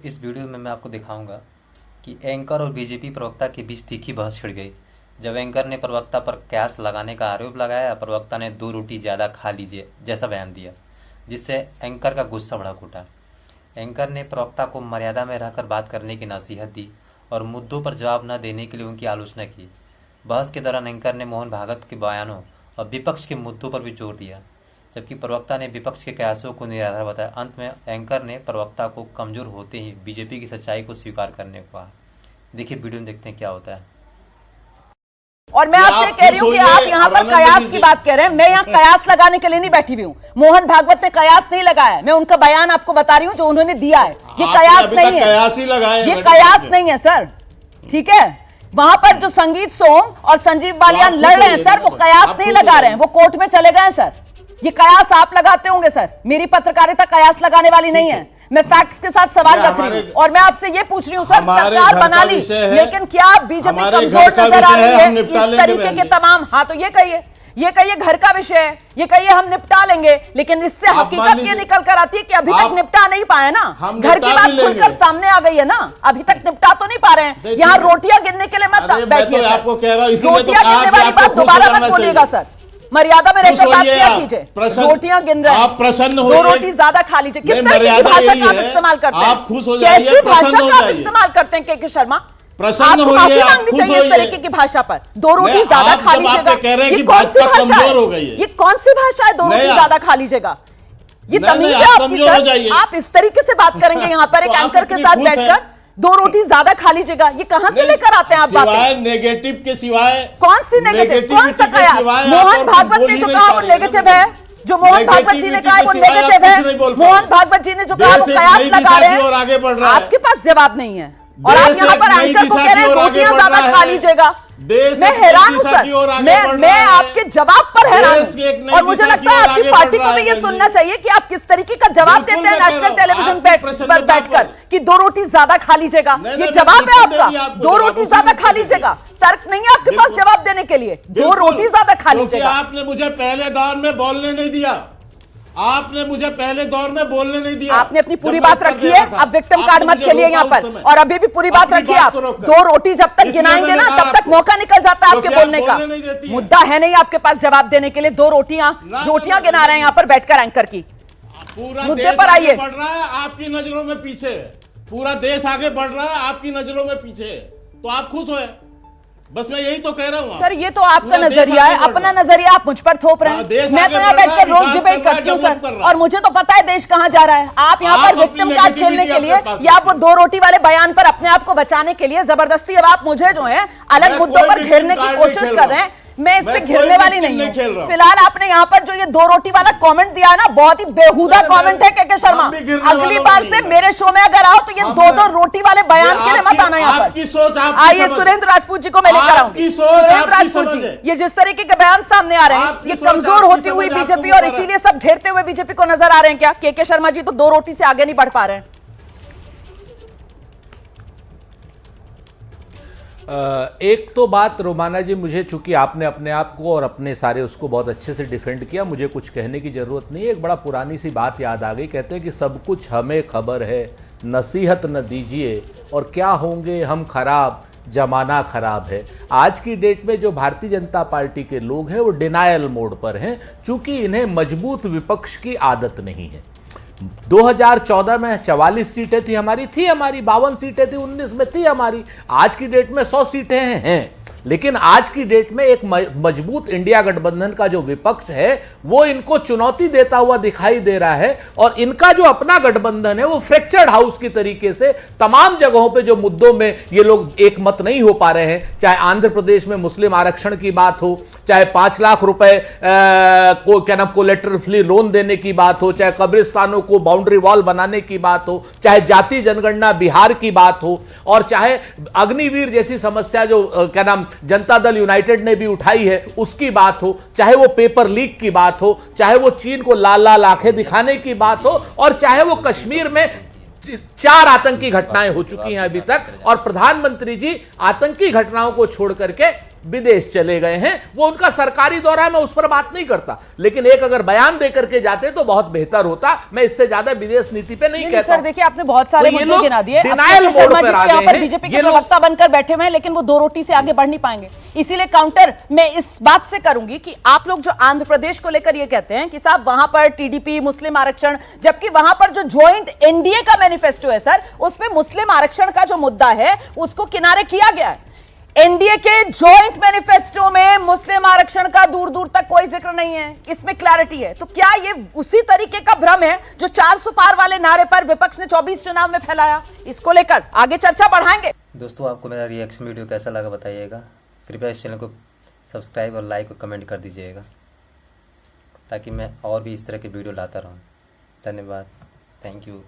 इस वीडियो में मैं आपको दिखाऊंगा कि एंकर और बीजेपी प्रवक्ता के बीच तीखी बहस छिड़ गई जब एंकर ने प्रवक्ता पर कयास लगाने का आरोप लगाया। प्रवक्ता ने 2 रोटी ज़्यादा खा लीजिए जैसा बयान दिया, जिससे एंकर का गुस्सा भड़क उठा। एंकर ने प्रवक्ता को मर्यादा में रहकर बात करने की नसीहत दी और मुद्दों पर जवाब न देने के लिए उनकी आलोचना की। बहस के दौरान एंकर ने मोहन भागवत के बयानों और विपक्ष के मुद्दों पर भी जोर दिया, जबकि प्रवक्ता ने विपक्ष के कयासों को निराधार बताया। अंत में एंकर ने प्रवक्ता को कमजोर होते ही बीजेपी की सच्चाई को स्वीकार करने को कहा। देखिए वीडियो में देखते हैं क्या होता है। और मैं आपसे कह रही हूं कि आप यहाँ पर कयास की बात कह रहे हैं। मैं यहाँ कयास लगाने के लिए नहीं बैठी हुई हूँ। मोहन भागवत ने कयास नहीं लगाया, मैं उनका बयान आपको बता रही हूँ जो उन्होंने दिया है। ये कयास नहीं है, ये कयास नहीं है सर, ठीक है। वहां पर जो संगीत सोम और संजीव बालियान लड़ रहे हैं सर, वो कयास नहीं लगा रहे हैं, वो कोर्ट में चले गए सर। ये कयास आप लगाते होंगे सर, मेरी पत्रकारिता कयास लगाने वाली नहीं है। मैं फैक्ट्स के साथ सवाल रख रही हूँ और मैं आपसे ये पूछ रही हूँ सर, सरकार बना ली, लेकिन क्या बीजेपी कमजोर नजर आ रही है इस तरीके के तमाम? हाँ तो ये कहिए घर का विषय है, ये कहिए हम निपटा लेंगे, लेकिन इससे हकीकत ये निकल कर आती है कि अभी तक निपटा नहीं पाए ना। घर की बात खुलकर सामने आ गई है ना, अभी तक निपटा तो नहीं पा रहे हैं। यहाँ रोटियां गिनने के लिए मत बैठिए, रोटियां गिनने वाली बात दोबारा मत बोलिएगा सर, मर्यादा में रहकर बात किया कीजिए। रोटियां गिन रहे हैं, आप प्रसन्न हो, 2 रोटी ज्यादा खा लीजिए। किस तरह की भाषा का आप इस्तेमाल करते हैं? आप खुश हो जाइए, कैसी भाषा प्रसन्न का हो आप जाइए। इस्तेमाल करते हैं के शर्मा? प्रसन्न आपको माफी मांगनी चाहिए इस तरीके की भाषा पर। 2 रोटी ज्यादा खा लीजिएगा, ये कौन सी भाषा है? ये कौन सी भाषा है 2 रोटी ज्यादा खा लीजिएगा? ये तमीज है आपकी सर? आप इस तरीके से बात करेंगे यहाँ पर एक एंकर के साथ बैठकर? 2 रोटी ज्यादा खा लीजिएगा, ये कहां से लेकर आते हैं आप बातें? नेगेटिव के सिवाय कौन सी नेगेटिव? कौन सा कयास? मोहन भागवत ने जो कहा वो नेगेटिव है, जो मोहन भागवत जी ने कहा वो नेगेटिव है। मोहन भागवत जी ने जो कहा वो कयास लगा रहे हैं। आपके पास जवाब नहीं है और आप यहाँ पर एंकर को कह रहे हैं रोटियां ज्यादा खा लीजिएगा। मैं हैरान हूं सर, मैं आपके जवाब पर हैरान हूं और मुझे लगता है आपकी पार्टी को भी ये सुनना चाहिए कि आप किस तरीके का जवाब देते हैं नेशनल टेलीविजन पर बैठकर कि 2 रोटी ज्यादा खा लीजिएगा। ये जवाब है आपका, 2 रोटी ज्यादा खा लीजिएगा। तर्क नहीं है आपके पास जवाब देने के लिए, 2 रोटी ज्यादा खा लीजिएगा। आपने मुझे पहले दौर में बोलने नहीं दिया, आपने मुझे पहले दौर में बोलने नहीं दिया। आपने अपनी पूरी बात रखी है, अब विक्टिम कार्ड मत खेलिए यहाँ पर, और अभी भी पूरी बात रखिए आप। 2 रोटी जब तक गिनाएंगे ना तब तक मौका निकल जाता है आपके बोलने का। मुद्दा है नहीं आपके पास जवाब देने के लिए। 2 रोटियां गिना रहे हैं यहाँ पर बैठकर एंकर की। मुद्दे पर आइए। बढ़ रहा है आपकी नजरों में पीछे, पूरा देश आगे बढ़ रहा है आपकी नजरों में पीछे, तो आप खुश हो? बस मैं यही तो कह रहा हूँ सर। ये तो आपका नजरिया है, अपना नजरिया आप मुझ पर थोप रहे हैं। मैं तो यहाँ बैठकर रोज डिबेट करती हूँ सर, और मुझे तो पता है देश कहाँ जा रहा है। आप यहाँ पर विक्टिम कार्ड खेलने के लिए या आप वो 2 रोटी वाले बयान पर अपने आप को बचाने के लिए जबरदस्ती अब आप मुझे जो है अलग मुद्दों पर घेरने की कोशिश कर रहे हैं। मैं इससे घिरने वाली नहीं हूँ। फिलहाल आपने यहाँ पर जो ये 2 रोटी वाला कमेंट दिया है ना, बहुत ही बेहुदा कमेंट है के शर्मा। अगली बार से मेरे शो में अगर आओ तो ये 2 रोटी वाले बयान के लिए मत आना यहाँ पर। आइए सुरेंद्र राजपूत जी को मैं लेकर आऊंगी। सुरेंद्र राजपूत जी, ये जिस तरीके के बयान सामने आ रहे हैं, ये कमजोर होती हुई बीजेपी और इसीलिए सब घेरते हुए बीजेपी को नजर आ रहे हैं क्या? के शर्मा जी तो 2 रोटी से आगे नहीं बढ़ पा रहे हैं। एक तो बात रोमाना जी, मुझे चूंकि आपने अपने आप को और अपने सारे उसको बहुत अच्छे से डिफेंड किया, मुझे कुछ कहने की ज़रूरत नहीं है। एक बड़ा पुरानी सी बात याद आ गई, कहते हैं कि सब कुछ हमें खबर है, नसीहत न दीजिए और क्या होंगे हम खराब, जमाना खराब है। आज की डेट में जो भारतीय जनता पार्टी के लोग हैं वो डिनायल मोड पर हैं, चूंकि इन्हें मजबूत विपक्ष की आदत नहीं है। 2014 में 44 सीटें थी हमारी 52 सीटें थी, 19 में थी हमारी। आज की डेट में 100 सीटें हैं, लेकिन आज की डेट में एक मजबूत इंडिया गठबंधन का जो विपक्ष है वो इनको चुनौती देता हुआ दिखाई दे रहा है, और इनका जो अपना गठबंधन है वो फ्रैक्चर्ड हाउस की तरीके से तमाम जगहों पे जो मुद्दों में ये लोग एक मत नहीं हो पा रहे हैं, चाहे आंध्र प्रदेश में मुस्लिम आरक्षण की बात हो, चाहे 5 लाख रुपए को क्या नाम कोलेटरल फ्री लोन देने की बात हो, चाहे कब्रिस्तानों को बाउंड्री वॉल बनाने की बात हो, चाहे जाति जनगणना बिहार की बात हो, और चाहे अग्निवीर जैसी समस्या जो क्या नाम जनता दल यूनाइटेड ने भी उठाई है उसकी बात हो, चाहे वो पेपर लीक की बात हो, चाहे वो चीन को लाल लाल आंखें दिखाने की बात हो, और चाहे वो कश्मीर में 4 आतंकी घटनाएं हो चुकी हैं अभी तक, और प्रधानमंत्री जी आतंकी घटनाओं को छोड़ करके विदेश चले गए हैं, वो उनका सरकारी दौरा है, मैं उस पर बात नहीं करता, लेकिन एक अगर बयान देकर के जाते तो बहुत बेहतर होता। मैं इससे ज्यादा विदेश नीति पे नहीं कहता। सर देखिए, आपने बहुत सारे तो ये मुद्दे लोग गिना दिए। denial mode शर्मा पर जी आ यहाँ गए पर हैं। बीजेपी ये के लोग प्रवक्ता बनकर बैठे हुए हैं, लेकिन वो दो रोटी से आगे बढ़ नहीं पाएंगे। इसीलिए काउंटर मैं इस बात से करूंगी कि आप लोग जो आंध्र प्रदेश को लेकर ये कहते हैं कि साहब वहां पर टीडीपी मुस्लिम आरक्षण, जबकि वहां पर जो ज्वाइंट एनडीए का मैनिफेस्टो है सर, उसमें मुस्लिम आरक्षण का जो मुद्दा है उसको किनारे किया गया है। एनडीए के जॉइंट मैनिफेस्टो में मुस्लिम आरक्षण का दूर दूर तक कोई जिक्र नहीं है, इसमें क्लैरिटी है। तो क्या ये उसी तरीके का भ्रम है जो 400 पार वाले नारे पर विपक्ष ने 24 चुनाव में फैलाया? इसको लेकर आगे चर्चा बढ़ाएंगे। दोस्तों, आपको मेरा रिएक्शन वीडियो कैसा लगा बताइएगा। कृपया इस चैनल को सब्सक्राइब और लाइक और कमेंट कर दीजिएगा, ताकि मैं और भी इस तरह की वीडियो लाता रहूं। धन्यवाद। Thank you.